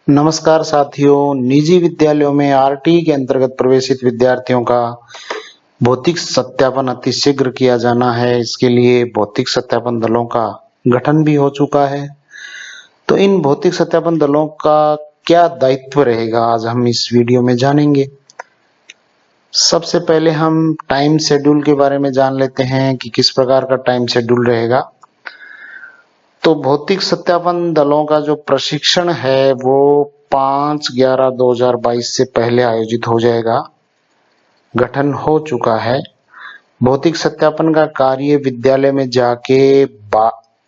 नमस्कार साथियों, निजी विद्यालयों में आरटी के अंतर्गत प्रवेशित विद्यार्थियों का भौतिक सत्यापन अतिशीघ्र किया जाना है। इसके लिए भौतिक सत्यापन दलों का गठन भी हो चुका है। तो इन भौतिक सत्यापन दलों का क्या दायित्व रहेगा, आज हम इस वीडियो में जानेंगे। सबसे पहले हम टाइम शेड्यूल के बारे में जान लेते हैं कि किस प्रकार का टाइम शेड्यूल रहेगा। तो भौतिक सत्यापन दलों का जो प्रशिक्षण है वो 5/11/2022 से पहले आयोजित हो जाएगा। गठन हो चुका है। भौतिक सत्यापन का कार्य विद्यालय में जाके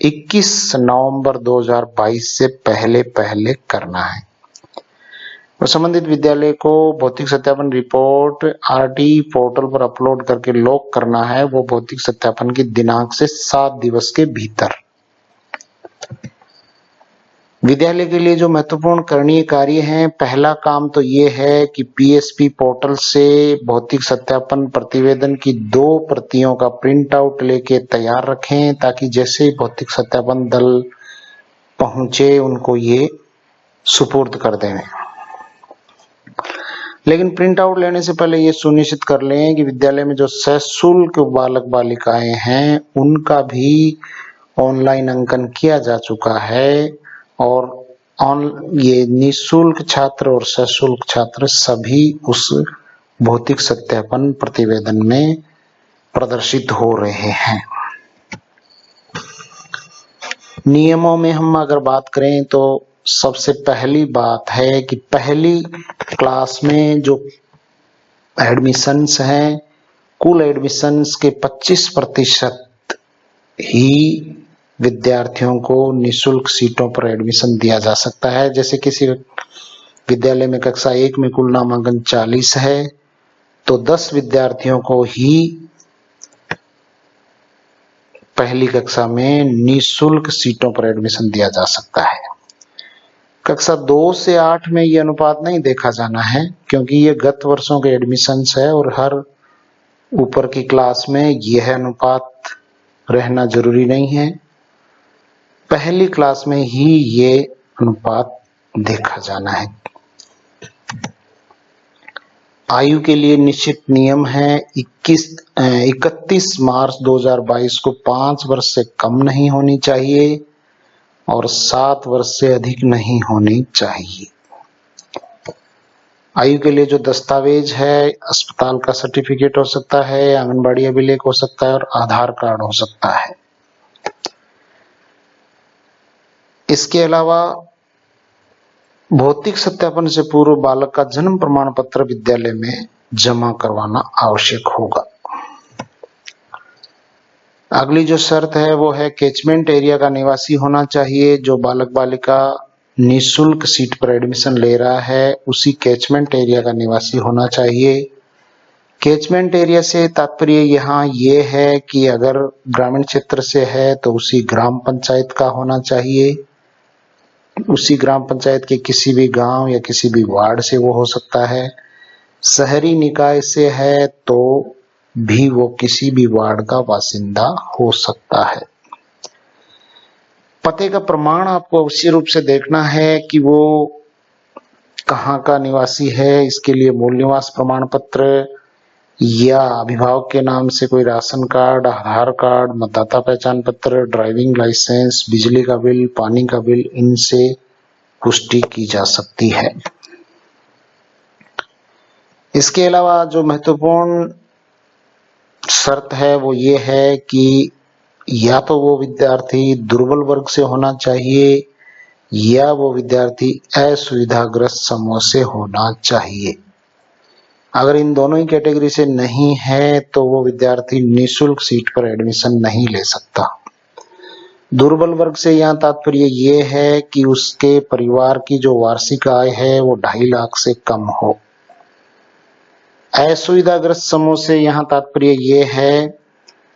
21 नवंबर 2022 से पहले करना है और संबंधित विद्यालय को भौतिक सत्यापन रिपोर्ट आरटी पोर्टल पर अपलोड करके लॉग करना है। वो भौतिक सत्यापन की दिनांक से 7 दिवस के भीतर। विद्यालय के लिए जो महत्वपूर्ण करणीय कार्य हैं, पहला काम तो ये है कि पीएसपी पोर्टल से भौतिक सत्यापन प्रतिवेदन की 2 प्रतियों का प्रिंट आउट लेके तैयार रखें, ताकि जैसे ही भौतिक सत्यापन दल पहुंचे उनको ये सुपुर्द कर दें। लेकिन प्रिंट आउट लेने से पहले ये सुनिश्चित कर लें कि विद्यालय में जो सशुल्क बालक बालिकाएं हैं उनका भी ऑनलाइन अंकन किया जा चुका है और ये निःशुल्क छात्र और सशुल्क छात्र सभी उस भौतिक सत्यापन प्रतिवेदन में प्रदर्शित हो रहे हैं। नियमों में हम अगर बात करें तो सबसे पहली बात है कि पहली क्लास में जो एडमिशन्स हैं, कुल एडमिशन्स के 25% ही विद्यार्थियों को निःशुल्क सीटों पर एडमिशन दिया जा सकता है। जैसे किसी विद्यालय में कक्षा 1 में कुल नामांकन 40 है तो 10 विद्यार्थियों को ही पहली कक्षा में निःशुल्क सीटों पर एडमिशन दिया जा सकता है। कक्षा 2 से 8 में यह अनुपात नहीं देखा जाना है, क्योंकि ये गत वर्षों के एडमिशन्स है और हर ऊपर की क्लास में यह अनुपात रहना जरूरी नहीं है। पहली क्लास में ही ये अनुपात देखा जाना है। आयु के लिए निश्चित नियम है। 31 मार्च 2022 को 5 वर्ष से कम नहीं होनी चाहिए और 7 वर्ष से अधिक नहीं होनी चाहिए। आयु के लिए जो दस्तावेज है, अस्पताल का सर्टिफिकेट हो सकता है, आंगनबाड़ी अभिलेख हो सकता है और आधार कार्ड हो सकता है। इसके अलावा भौतिक सत्यापन से पूर्व बालक का जन्म प्रमाण पत्र विद्यालय में जमा करवाना आवश्यक होगा। अगली जो शर्त है वो है कैचमेंट एरिया का निवासी होना चाहिए। जो बालक बालिका निःशुल्क सीट पर एडमिशन ले रहा है उसी कैचमेंट एरिया का निवासी होना चाहिए। कैचमेंट एरिया से तात्पर्य यहाँ ये है कि अगर ग्रामीण क्षेत्र से है तो उसी ग्राम पंचायत का होना चाहिए। उसी ग्राम पंचायत के किसी भी गांव या किसी भी वार्ड से वो हो सकता है। शहरी निकाय से है तो भी वो किसी भी वार्ड का बासिंदा हो सकता है। पते का प्रमाण आपको अवश्य रूप से देखना है कि वो कहाँ का निवासी है। इसके लिए मूल निवास प्रमाण पत्र या अभिभावक के नाम से कोई राशन कार्ड, आधार कार्ड, मतदाता पहचान पत्र, ड्राइविंग लाइसेंस, बिजली का बिल, पानी का बिल, इनसे पुष्टि की जा सकती है। इसके अलावा जो महत्वपूर्ण शर्त है वो ये है कि या तो वो विद्यार्थी दुर्बल वर्ग से होना चाहिए या वो विद्यार्थी असुविधाग्रस्त समूह से होना चाहिए। अगर इन दोनों ही कैटेगरी से नहीं है तो वो विद्यार्थी निःशुल्क सीट पर एडमिशन नहीं ले सकता। दुर्बल वर्ग से यहाँ तात्पर्य ये है कि उसके परिवार की जो वार्षिक आय है वो 2.5 लाख से कम हो। असुविधाग्रस्त समूह से यहाँ तात्पर्य ये है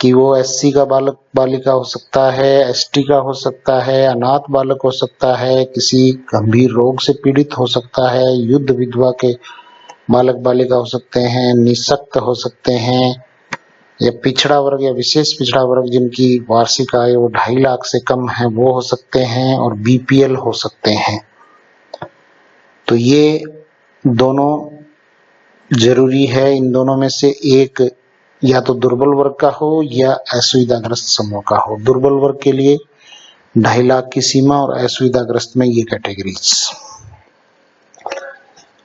कि वो एससी का बालक बालिका हो सकता है, एसटी का हो सकता है, अनाथ बालक हो सकता है, किसी गंभीर रोग से पीड़ित हो सकता है, युद्ध विधवा के बालक बालिका हो सकते हैं, निःशक्त हो सकते हैं या पिछड़ा वर्ग या विशेष पिछड़ा वर्ग जिनकी वार्षिक आय वो 2.5 लाख से कम है वो हो सकते हैं और बीपीएल हो सकते हैं। तो ये दोनों जरूरी है। इन दोनों में से एक या तो दुर्बल वर्ग का हो या असुविधाग्रस्त समूह का हो। दुर्बल वर्ग के लिए 2.5 लाख की सीमा और असुविधाग्रस्त में ये कैटेगरीज।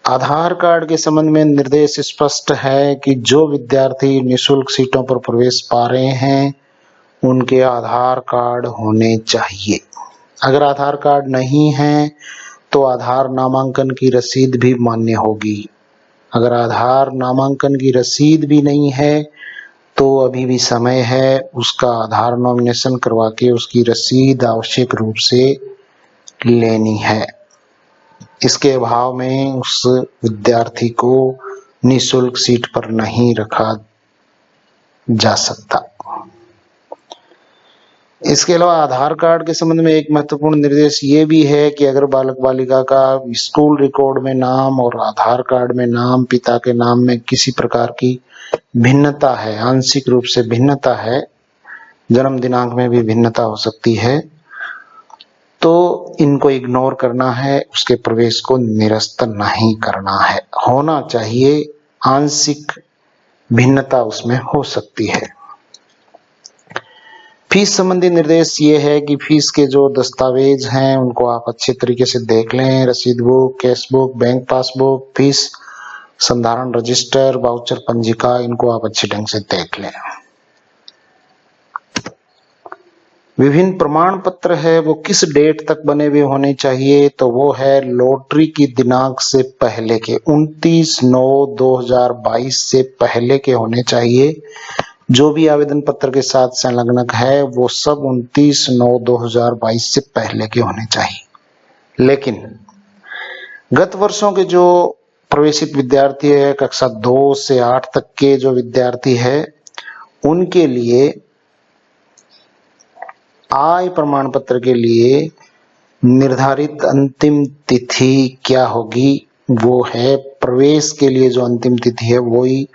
आधार कार्ड के संबंध में निर्देश स्पष्ट है कि जो विद्यार्थी निःशुल्क सीटों पर प्रवेश पा रहे हैं उनके आधार कार्ड होने चाहिए। अगर आधार कार्ड नहीं है तो आधार नामांकन की रसीद भी मान्य होगी। अगर आधार नामांकन की रसीद भी नहीं है तो अभी भी समय है, उसका आधार नॉमिनेशन करवा के उसकी रसीद आवश्यक रूप से लेनी है। इसके अभाव में उस विद्यार्थी को निःशुल्क सीट पर नहीं रखा जा सकता। इसके अलावा आधार कार्ड के संबंध में एक महत्वपूर्ण निर्देश ये भी है कि अगर बालक बालिका का स्कूल रिकॉर्ड में नाम और आधार कार्ड में नाम, पिता के नाम में किसी प्रकार की भिन्नता है, आंशिक रूप से भिन्नता है, जन्म दिनांक में भी भिन्नता हो सकती है, तो इनको इग्नोर करना है, उसके प्रवेश को निरस्त नहीं करना है। होना चाहिए, आंशिक भिन्नता उसमें हो सकती है। फीस संबंधी निर्देश ये है कि फीस के जो दस्तावेज हैं उनको आप अच्छे तरीके से देख लें। रसीद book, cash book, bank passbook, fees संधारण रजिस्टर, वाउचर पंजिका, इनको आप अच्छे ढंग से देख लें। विभिन्न प्रमाण पत्र है वो किस डेट तक बने हुए होने चाहिए, तो वो है लॉटरी की दिनांक से पहले के 29/9/2022 से पहले के होने चाहिए। जो भी आवेदन पत्र के साथ संलग्न है वो सब 29/9/2022 से पहले के होने चाहिए। लेकिन गत वर्षों के जो प्रवेशित विद्यार्थी है, कक्षा 2 से 8 तक के जो विद्यार्थी है, उनके लिए आय प्रमाण पत्र के लिए निर्धारित अंतिम तिथि क्या होगी, वो है प्रवेश के लिए जो अंतिम तिथि है वही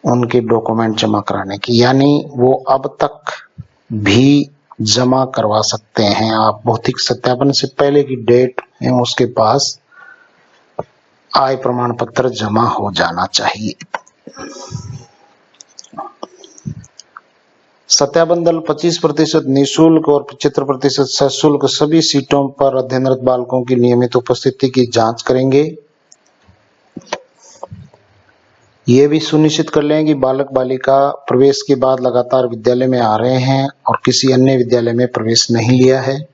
उनके डॉक्यूमेंट जमा कराने की, यानी वो अब तक भी जमा करवा सकते हैं। आप भौतिक सत्यापन से पहले की डेट में उसके पास आय प्रमाण पत्र जमा हो जाना चाहिए। सत्यापन दल 25% निःशुल्क और 75% सशुल्क सभी सीटों पर अध्ययनरत बालकों की नियमित उपस्थिति की जांच करेंगे। ये भी सुनिश्चित कर लें कि बालक बालिका प्रवेश के बाद लगातार विद्यालय में आ रहे हैं और किसी अन्य विद्यालय में प्रवेश नहीं लिया है।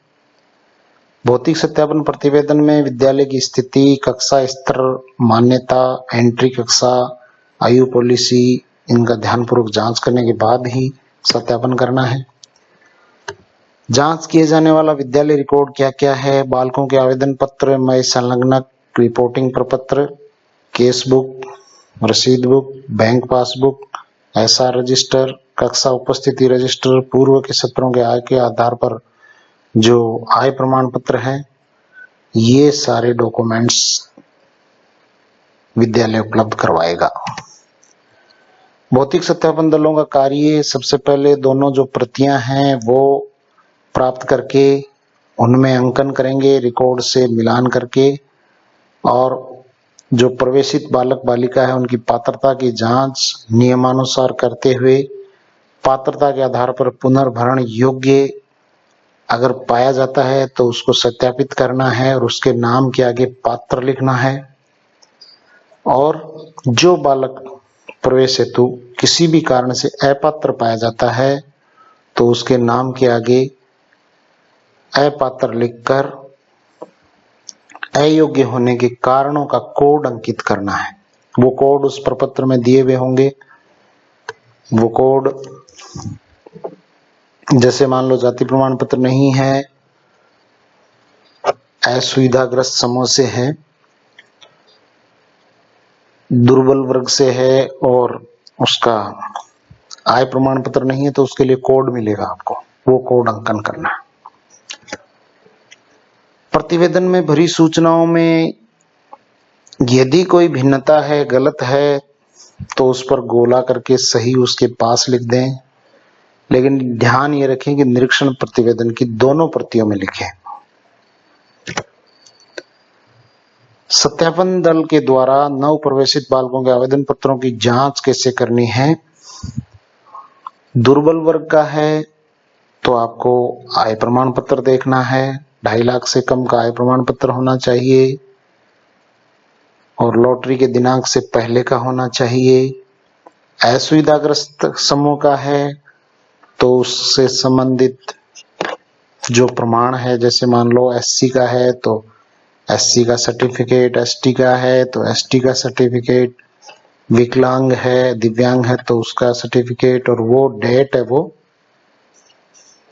भौतिक सत्यापन प्रतिवेदन में विद्यालय की स्थिति, कक्षा स्तर, मान्यता, एंट्री कक्षा, आयु पॉलिसी, इनका ध्यानपूर्वक जांच करने के बाद ही सत्यापन करना है। जांच किए जाने वाला विद्यालय रिकॉर्ड क्या क्या है, बालकों के आवेदन पत्र में संलग्न रिपोर्टिंग प्रपत्र, केस बुक, रसीद book, bank passbook, SR register, कक्षा उपस्थिति रजिस्टर, पूर्व के सत्रों के आय के आधार पर जो आय प्रमाण पत्र है, ये सारे डॉक्यूमेंट्स विद्यालय उपलब्ध करवाएगा। भौतिक सत्यापन दलों का कार्य सबसे पहले दोनों जो प्रतियां हैं वो प्राप्त करके उनमें अंकन करेंगे, रिकॉर्ड से मिलान करके, और जो प्रवेशित बालक बालिका है उनकी पात्रता की जांच नियमानुसार करते हुए पात्रता के आधार पर पुनर्भरण योग्य अगर पाया जाता है तो उसको सत्यापित करना है और उसके नाम के आगे पात्र लिखना है। और जो बालक प्रवेश हेतु किसी भी कारण से अपात्र पाया जाता है तो उसके नाम के आगे अपात्र लिखकर अयोग्य होने के कारणों का कोड अंकित करना है। वो कोड उस प्रपत्र में दिए हुए होंगे। वो कोड जैसे मान लो जाति प्रमाण पत्र नहीं है, असुविधाग्रस्त समूह से है, दुर्बल वर्ग से है और उसका आय प्रमाण पत्र नहीं है तो उसके लिए कोड मिलेगा आपको, वो कोड अंकन करना। प्रतिवेदन में भरी सूचनाओं में यदि कोई भिन्नता है, गलत है, तो उस पर गोला करके सही उसके पास लिख दें। लेकिन ध्यान ये रखें कि निरीक्षण प्रतिवेदन की दोनों प्रतियों में लिखें। सत्यापन दल के द्वारा नव प्रवेशित बालकों के आवेदन पत्रों की जांच कैसे करनी है। दुर्बल वर्ग का है तो आपको आय प्रमाण पत्र देखना है, 2.5 लाख से कम का आय प्रमाण पत्र होना चाहिए और लॉटरी के दिनांक से पहले का होना चाहिए। असुविधाग्रस्त समूह का है तो उससे संबंधित जो प्रमाण है, जैसे मान लो एससी का है तो एससी का सर्टिफिकेट, एसटी का है तो एसटी का सर्टिफिकेट, विकलांग है, दिव्यांग है तो उसका सर्टिफिकेट, और वो डेट है वो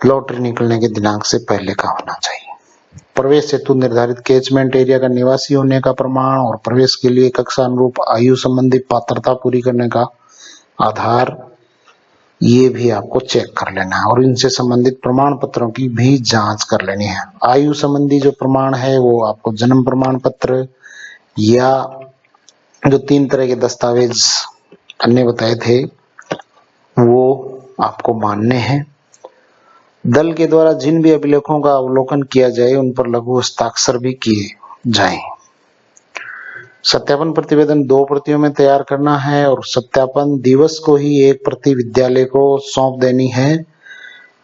लॉटरी निकलने के दिनांक से पहले का होना चाहिए। प्रवेश हेतु निर्धारित कैचमेंट एरिया का निवासी होने का प्रमाण और प्रवेश के लिए कक्षा अनुरूप आयु संबंधी पात्रता पूरी करने का आधार, ये भी आपको चेक कर लेना है और इनसे संबंधित प्रमाण पत्रों की भी जांच कर लेनी है। आयु संबंधी जो प्रमाण है वो आपको जन्म प्रमाण पत्र या जो 3 तरह के दस्तावेज अन्य बताए थे वो आपको मानने हैं। दल के द्वारा जिन भी अभिलेखों का अवलोकन किया जाए उन पर लघु हस्ताक्षर भी किए जाएं। सत्यापन प्रतिवेदन 2 प्रतियों में तैयार करना है और सत्यापन दिवस को ही 1 प्रति विद्यालय को सौंप देनी है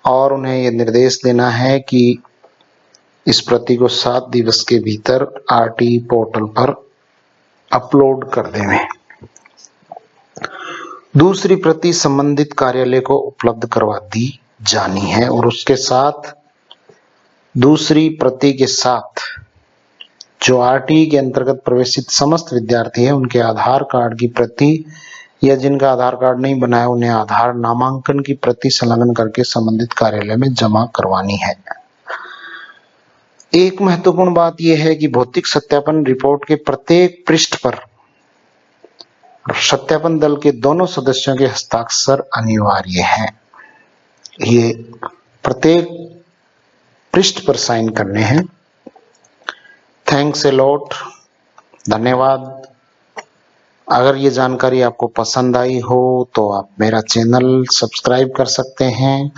और उन्हें यह निर्देश देना है कि इस प्रति को 7 दिवस के भीतर आरटी पोर्टल पर अपलोड कर दें। दूसरी प्रति संबंधित कार्यालय को उपलब्ध करवा दी जानी है और उसके साथ दूसरी प्रति के साथ जो आरटी के अंतर्गत प्रवेशित समस्त विद्यार्थी हैं उनके आधार कार्ड की प्रति या जिनका आधार कार्ड नहीं बना है उन्हें आधार नामांकन की प्रति संलग्न करके संबंधित कार्यालय में जमा करवानी है। एक महत्वपूर्ण बात यह है कि भौतिक सत्यापन रिपोर्ट के प्रत्येक पृष्ठ पर सत्यापन दल के दोनों सदस्यों के हस्ताक्षर अनिवार्य है। ये प्रत्येक पृष्ठ पर साइन करने हैं। थैंक्स ए लॉट, धन्यवाद। अगर ये जानकारी आपको पसंद आई हो तो आप मेरा चैनल सब्सक्राइब कर सकते हैं।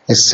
इससे